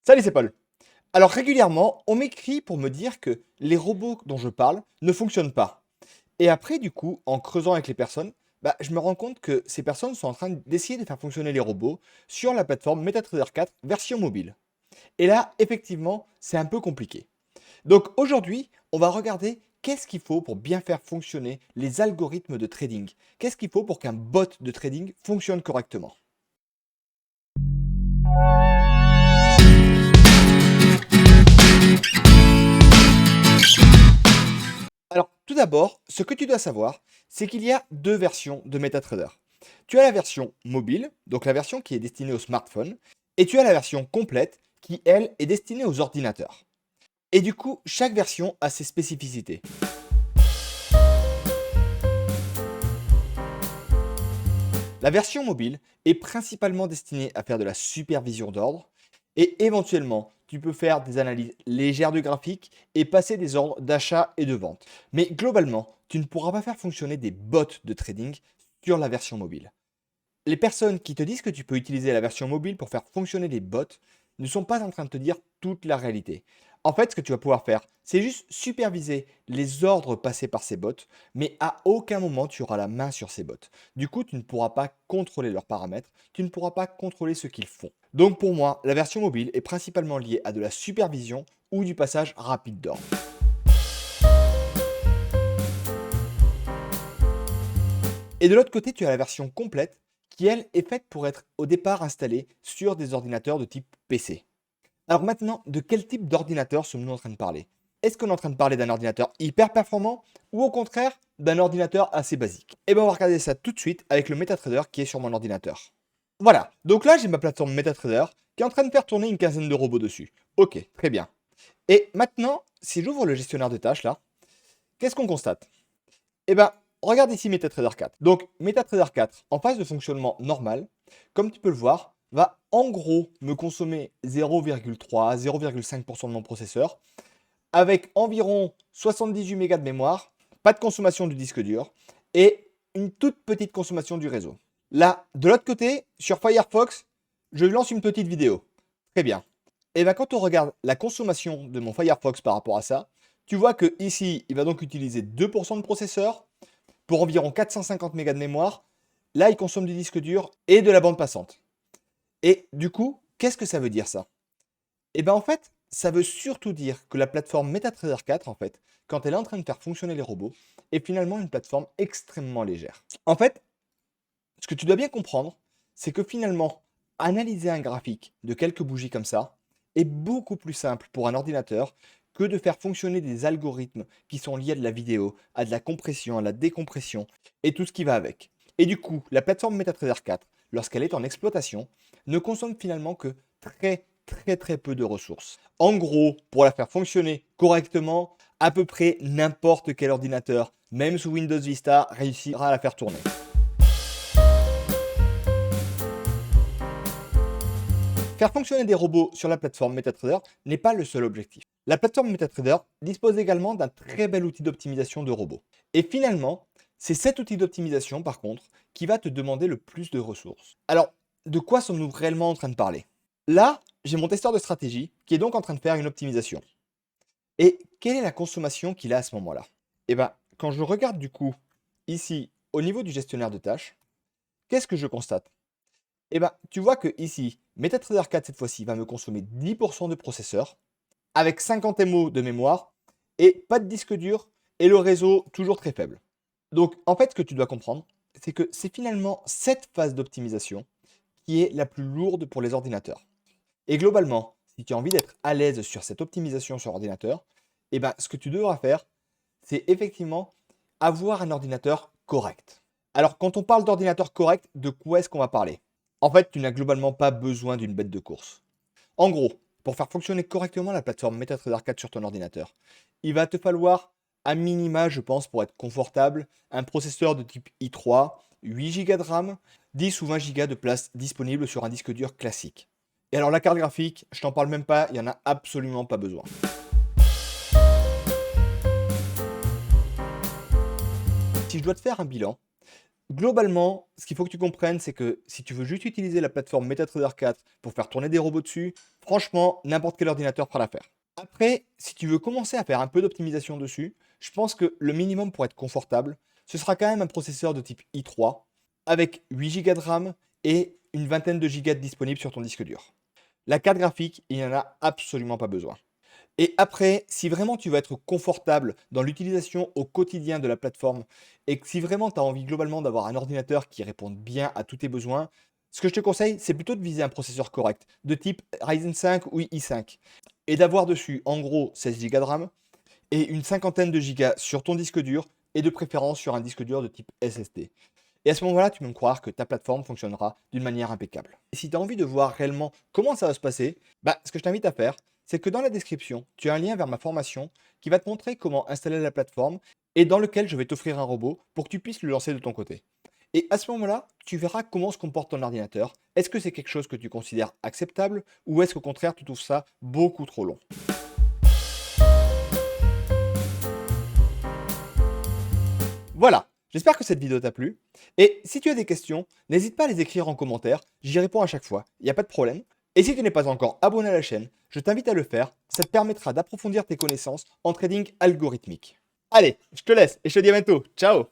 Salut, c'est Paul. Alors régulièrement, on m'écrit pour me dire que les robots dont je parle ne fonctionnent pas. Et après, du coup, en creusant avec les personnes, je me rends compte que ces personnes sont en train d'essayer de faire fonctionner les robots sur la plateforme MetaTrader 4 version mobile. Et là, effectivement, c'est un peu compliqué. Donc aujourd'hui, on va regarder qu'est-ce qu'il faut pour bien faire fonctionner les algorithmes de trading. Qu'est-ce qu'il faut pour qu'un bot de trading fonctionne correctement. Alors, tout d'abord, ce que tu dois savoir, c'est qu'il y a deux versions de MetaTrader. Tu as la version mobile, donc la version qui est destinée au smartphone, et tu as la version complète qui, elle, est destinée aux ordinateurs. Et du coup, chaque version a ses spécificités. La version mobile est principalement destinée à faire de la supervision d'ordre et éventuellement, tu peux faire des analyses légères de graphique et passer des ordres d'achat et de vente. Mais globalement, tu ne pourras pas faire fonctionner des bots de trading sur la version mobile. Les personnes qui te disent que tu peux utiliser la version mobile pour faire fonctionner les bots ne sont pas en train de te dire toute la réalité. En fait, ce que tu vas pouvoir faire, c'est juste superviser les ordres passés par ces bots, mais à aucun moment tu auras la main sur ces bots. Du coup, tu ne pourras pas contrôler leurs paramètres, tu ne pourras pas contrôler ce qu'ils font. Donc pour moi, la version mobile est principalement liée à de la supervision ou du passage rapide d'ordre. Et de l'autre côté, tu as la version complète qui, elle, est faite pour être au départ installée sur des ordinateurs de type PC. Alors maintenant, de quel type d'ordinateur sommes-nous en train de parler? Est-ce qu'on est en train de parler d'un ordinateur hyper performant ou au contraire d'un ordinateur assez basique? Eh bien, on va regarder ça tout de suite avec le MetaTrader qui est sur mon ordinateur. Voilà, donc là j'ai ma plateforme MetaTrader qui est en train de faire tourner une quinzaine de robots dessus. Ok, très bien. Et maintenant, si j'ouvre le gestionnaire de tâches là, qu'est-ce qu'on constate? Eh bien, regarde ici MetaTrader 4. Donc, MetaTrader 4, en phase de fonctionnement normal, comme tu peux le voir, va en gros me consommer 0,3-0,5% de mon processeur, avec environ 78 mégas de mémoire, pas de consommation du disque dur, et une toute petite consommation du réseau. Là, de l'autre côté, sur Firefox, je lance une petite vidéo. Très bien. Et bien, quand on regarde la consommation de mon Firefox par rapport à ça, tu vois que ici, il va donc utiliser 2% de processeur, pour environ 450 mégas de mémoire. Là, il consomme du disque dur et de la bande passante. Et du coup, qu'est-ce que ça veut dire ça? Eh bien en fait, ça veut surtout dire que la plateforme MetaTrader 4, en fait, quand elle est en train de faire fonctionner les robots, est finalement une plateforme extrêmement légère. En fait, ce que tu dois bien comprendre, c'est que finalement, analyser un graphique de quelques bougies comme ça est beaucoup plus simple pour un ordinateur que de faire fonctionner des algorithmes qui sont liés à de la vidéo, à de la compression, à la décompression et tout ce qui va avec. Et du coup, la plateforme MetaTrader 4, lorsqu'elle est en exploitation, ne consomme finalement que très peu de ressources. En gros, pour la faire fonctionner correctement, à peu près n'importe quel ordinateur, même sous Windows Vista, réussira à la faire tourner. Faire fonctionner des robots sur la plateforme MetaTrader n'est pas le seul objectif. La plateforme MetaTrader dispose également d'un très bel outil d'optimisation de robots. Et finalement, c'est cet outil d'optimisation, par contre, qui va te demander le plus de ressources. Alors, de quoi sommes-nous réellement en train de parler? Là, j'ai mon testeur de stratégie qui est donc en train de faire une optimisation. Et quelle est la consommation qu'il a à ce moment-là? Eh bien, quand je regarde du coup ici au niveau du gestionnaire de tâches, qu'est-ce que je constate? Eh bien, tu vois que ici, MetaTrader 4 cette fois-ci va me consommer 10% de processeur, avec 50 MO de mémoire, et pas de disque dur, et le réseau toujours très faible. Donc en fait, ce que tu dois comprendre, c'est que c'est finalement cette phase d'optimisation qui est la plus lourde pour les ordinateurs. Et globalement, si tu as envie d'être à l'aise sur cette optimisation sur ordinateur, eh ben, ce que tu devras faire, c'est effectivement avoir un ordinateur correct. Alors, quand on parle d'ordinateur correct, de quoi est-ce qu'on va parler? En fait, tu n'as globalement pas besoin d'une bête de course. En gros, pour faire fonctionner correctement la plateforme MetaTrader 4 sur ton ordinateur, il va te falloir à minima, je pense, pour être confortable, un processeur de type i3, 8 Go de RAM, 10 ou 20 Go de place disponible sur un disque dur classique. Et alors la carte graphique, je t'en parle même pas, il n'y en a absolument pas besoin. Si je dois te faire un bilan, Globalement, ce qu'il faut que tu comprennes, c'est que si tu veux juste utiliser la plateforme MetaTrader 4 pour faire tourner des robots dessus, franchement, n'importe quel ordinateur fera l'affaire. Après, si tu veux commencer à faire un peu d'optimisation dessus, je pense que le minimum pour être confortable, ce sera quand même un processeur de type i3 avec 8 Go de RAM et une vingtaine de gigas disponibles sur ton disque dur. La carte graphique, il n'y en a absolument pas besoin. Et après, si vraiment tu veux être confortable dans l'utilisation au quotidien de la plateforme et que si vraiment tu as envie globalement d'avoir un ordinateur qui réponde bien à tous tes besoins, ce que je te conseille, c'est plutôt de viser un processeur correct, de type Ryzen 5 ou i5, et d'avoir dessus en gros 16 Go de RAM et une cinquantaine de gigas sur ton disque dur, et de préférence sur un disque dur de type SSD. Et à ce moment-là, tu peux me croire que ta plateforme fonctionnera d'une manière impeccable. Et si tu as envie de voir réellement comment ça va se passer, ce que je t'invite à faire, c'est que dans la description, tu as un lien vers ma formation qui va te montrer comment installer la plateforme et dans lequel je vais t'offrir un robot pour que tu puisses le lancer de ton côté. Et à ce moment-là, tu verras comment se comporte ton ordinateur. Est-ce que c'est quelque chose que tu considères acceptable ou est-ce qu'au contraire tu trouves ça beaucoup trop long? Voilà, j'espère que cette vidéo t'a plu. Et si tu as des questions, n'hésite pas à les écrire en commentaire, j'y réponds à chaque fois, il n'y a pas de problème. Et si tu n'es pas encore abonné à la chaîne, je t'invite à le faire, ça te permettra d'approfondir tes connaissances en trading algorithmique. Allez, je te laisse et je te dis à bientôt, ciao!